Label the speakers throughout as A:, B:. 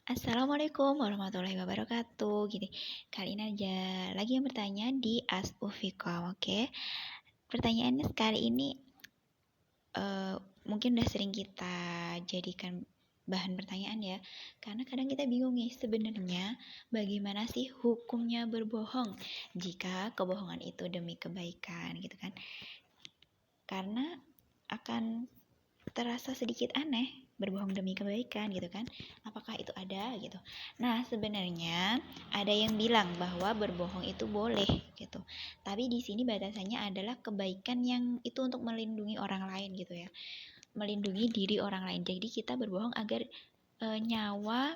A: Assalamualaikum warahmatullahi wabarakatuh. Gini, kali ini aja lagi yang bertanya di Ask Ufikom, oke? Pertanyaannya sekali ini mungkin udah sering kita jadikan bahan pertanyaan ya, karena kadang kita bingung nih sebenarnya bagaimana sih hukumnya berbohong jika kebohongan itu demi kebaikan gitu kan? Karena akan terasa sedikit aneh berbohong demi kebaikan gitu kan, apakah itu ada gitu. Nah, sebenarnya ada yang bilang bahwa berbohong itu boleh gitu, tapi di sini batasannya adalah kebaikan yang itu untuk melindungi orang lain gitu ya, melindungi diri orang lain. Jadi kita berbohong agar nyawa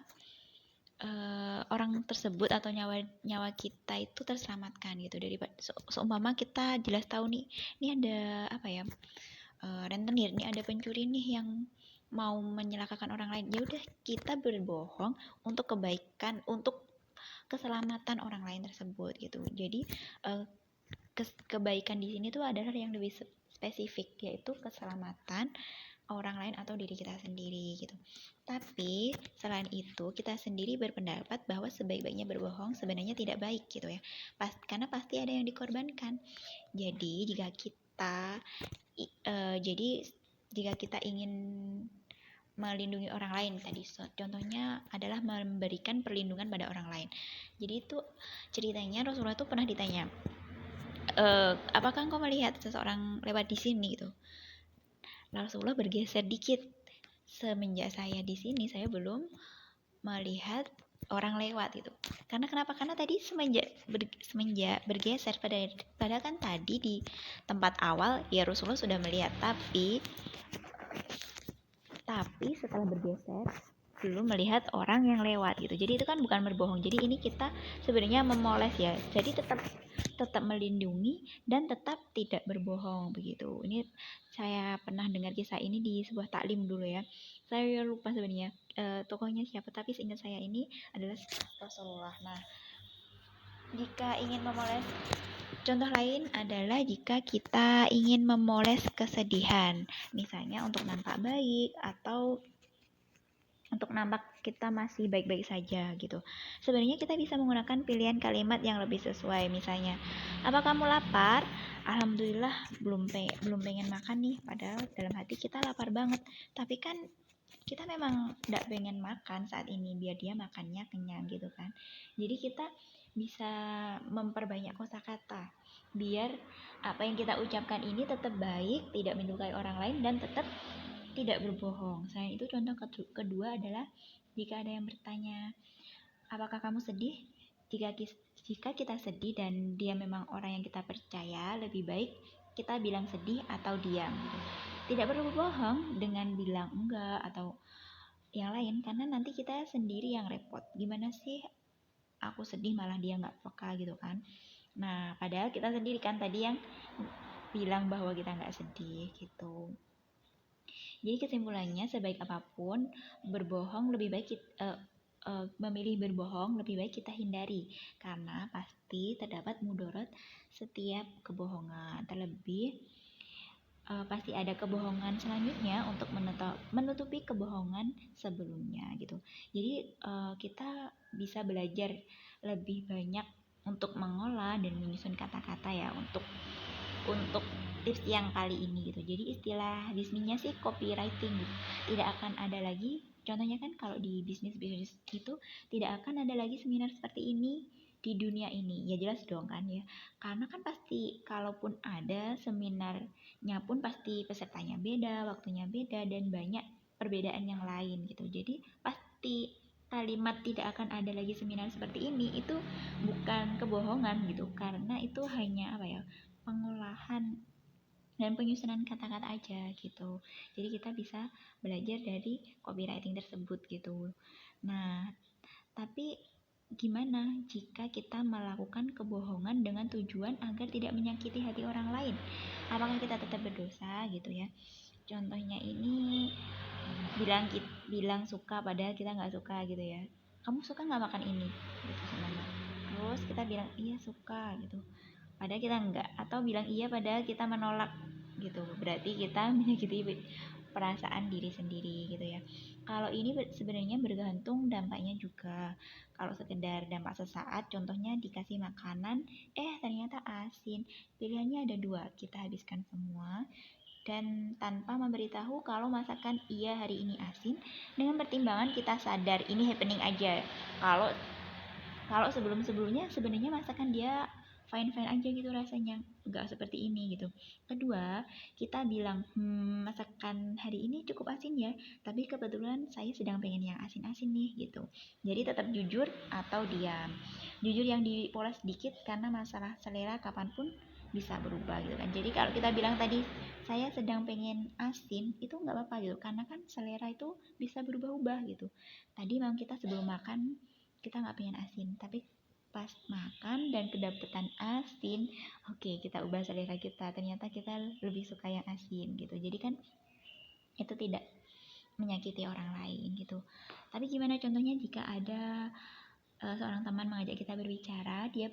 A: orang tersebut atau nyawa kita itu terselamatkan gitu, daripada seumpama kita jelas tahu nih ini ada apa ya, rentenir nih, ada pencuri nih yang mau menyelakakan orang lain. Ya udah, kita berbohong untuk kebaikan, untuk keselamatan orang lain tersebut gitu. Jadi kebaikan di sini tuh adalah yang lebih spesifik, yaitu keselamatan orang lain atau diri kita sendiri gitu. Tapi selain itu, kita sendiri berpendapat bahwa sebaik-baiknya berbohong sebenarnya tidak baik gitu ya. Karena pasti ada yang dikorbankan. Jadi jadi jika kita ingin melindungi orang lain tadi, contohnya adalah memberikan perlindungan pada orang lain. Jadi itu ceritanya Rasulullah tuh pernah ditanya, apakah engkau melihat seseorang lewat di sini gitu. Rasulullah bergeser dikit, semenjak saya di sini saya belum melihat orang lewat gitu. Karena kenapa? Karena tadi semenjak bergeser, padahal kan tadi di tempat awal ya Rasulullah sudah melihat, tapi setelah bergeser belum melihat orang yang lewat gitu. Jadi itu kan bukan berbohong. Jadi ini kita sebenarnya memoles ya. Jadi tetap melindungi dan tetap tidak berbohong begitu. Ini saya pernah dengar kisah ini di sebuah taklim dulu ya. Saya lupa sebenarnya tokohnya siapa, tapi seingat saya ini adalah Rasulullah. Nah, jika ingin memoles, contoh lain adalah jika kita ingin memoles kesedihan, misalnya untuk nampak baik atau untuk nampak kita masih baik-baik saja gitu. Sebenarnya kita bisa menggunakan pilihan kalimat yang lebih sesuai, misalnya, apa kamu lapar? Alhamdulillah belum pengen makan nih, padahal dalam hati kita lapar banget. Tapi kan kita memang tidak pengen makan saat ini, biar dia makannya kenyang gitu kan. Jadi kita bisa memperbanyak kosakata biar apa yang kita ucapkan ini tetap baik, tidak menyukai orang lain, dan tetap tidak berbohong. Selain itu, contoh kedua adalah jika ada yang bertanya, apakah kamu sedih? Jika kita sedih dan dia memang orang yang kita percaya, lebih baik kita bilang sedih atau diam. Tidak perlu bohong dengan bilang enggak atau yang lain, karena nanti kita sendiri yang repot. Gimana sih aku sedih malah dia nggak peka gitu kan. Nah, padahal kita sendiri kan tadi yang bilang bahwa kita nggak sedih gitu. Jadi kesimpulannya, sebaik apapun berbohong lebih baik memilih berbohong lebih baik kita hindari, karena pasti terdapat mudarat setiap kebohongan. Terlebih pasti ada kebohongan selanjutnya untuk menutupi kebohongan sebelumnya gitu. Jadi kita bisa belajar lebih banyak untuk mengolah dan menyusun kata-kata ya untuk tips yang kali ini gitu. Jadi istilah bisnisnya sih copywriting gitu. Tidak akan ada lagi, contohnya kan kalau di bisnis itu tidak akan ada lagi seminar seperti ini di dunia ini. Ya jelas dong kan ya. Karena kan pasti kalaupun ada seminarnya pun pasti pesertanya beda, waktunya beda, dan banyak perbedaan yang lain gitu. Jadi pasti kalimat tidak akan ada lagi seminar seperti ini itu bukan kebohongan gitu, karena itu hanya apa ya, pengolahan dan penyusunan kata-kata aja gitu. Jadi kita bisa belajar dari copywriting tersebut gitu. Nah, tapi gimana jika kita melakukan kebohongan dengan tujuan agar tidak menyakiti hati orang lain? Apakah kita tetap berdosa gitu ya? Contohnya ini bilang suka padahal kita nggak suka gitu ya. Kamu suka nggak makan ini? Gitu sebenarnya. Terus kita bilang iya suka gitu, padahal kita enggak, atau bilang iya padahal kita menolak gitu, berarti kita menyakiti perasaan diri sendiri gitu ya. Kalau ini sebenarnya bergantung dampaknya juga. Kalau sekedar dampak sesaat, contohnya dikasih makanan, ternyata asin. Pilihannya ada dua, kita habiskan semua dan tanpa memberitahu kalau masakan iya hari ini asin, dengan pertimbangan kita sadar ini happening aja. Kalau kalau sebelum-sebelumnya sebenarnya masakan dia fine-fine aja gitu rasanya, nggak seperti ini gitu. Kedua, kita bilang masakan hari ini cukup asin ya, tapi kebetulan saya sedang pengen yang asin-asin nih gitu. Jadi tetap jujur atau diam. Jujur yang dipoles sedikit karena masalah selera kapanpun bisa berubah gitu kan. Jadi kalau kita bilang tadi saya sedang pengen asin, itu nggak apa-apa gitu, karena kan selera itu bisa berubah-ubah gitu. Tadi memang kita sebelum makan kita nggak pengen asin, tapi pas makan dan kedapetan asin, oke, kita ubah selera kita, ternyata kita lebih suka yang asin gitu. Jadi kan itu tidak menyakiti orang lain gitu. Tapi gimana contohnya jika ada seorang teman mengajak kita berbicara, dia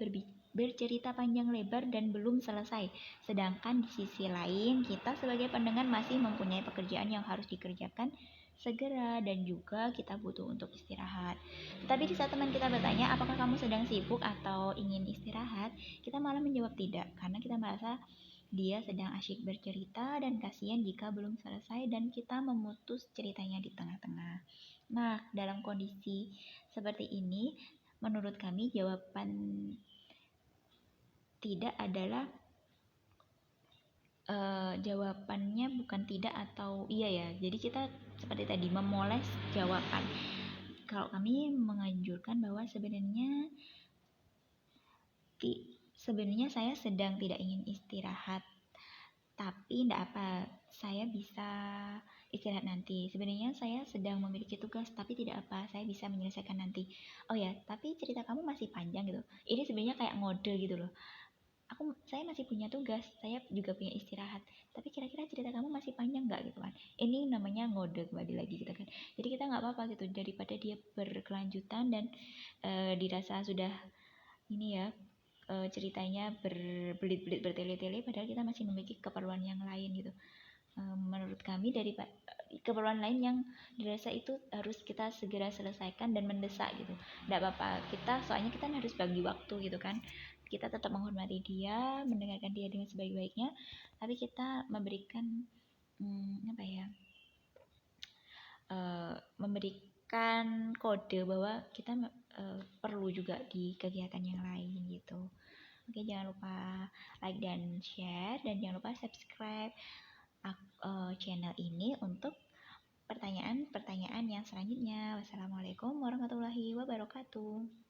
A: bercerita panjang lebar dan belum selesai, sedangkan di sisi lain kita sebagai pendengar masih mempunyai pekerjaan yang harus dikerjakan segera dan juga kita butuh untuk istirahat. Tetapi di saat teman kita bertanya apakah kamu sedang sibuk atau ingin istirahat, kita malah menjawab tidak karena kita merasa dia sedang asyik bercerita dan kasihan jika belum selesai dan kita memutus ceritanya di tengah-tengah. Nah, dalam kondisi seperti ini, menurut kami jawaban tidak adalah jawabannya bukan tidak atau iya ya. Jadi kita seperti tadi memoles jawaban. Kalau kami menganjurkan bahwa sebenarnya saya sedang tidak ingin istirahat, tapi tidak apa, saya bisa istirahat nanti. Sebenarnya saya sedang memiliki tugas, tapi tidak apa, saya bisa menyelesaikan nanti. Oh ya, tapi cerita kamu masih panjang gitu. Ini sebenarnya kayak ngode gitu loh. Saya masih punya tugas, saya juga punya istirahat. Tapi kira-kira cerita kamu masih panjang nggak gitu kan? Ini namanya ngode kembali lagi gitu kan. Jadi kita nggak apa-apa gitu daripada dia berkelanjutan dan dirasa sudah ini ya ceritanya berbelit-belit bertele-tele padahal kita masih memiliki keperluan yang lain gitu. Menurut kami dari keperluan lain yang dirasa itu harus kita segera selesaikan dan mendesak gitu. Tidak apa-apa kita, soalnya kita harus bagi waktu gitu kan. Kita tetap menghormati dia, mendengarkan dia dengan sebaik-baiknya, tapi kita memberikan apa ya, memberikan kode bahwa kita perlu juga di kegiatan yang lain gitu. Oke, jangan lupa like dan share, dan jangan lupa subscribe channel ini untuk pertanyaan-pertanyaan yang selanjutnya. Wassalamualaikum warahmatullahi wabarakatuh.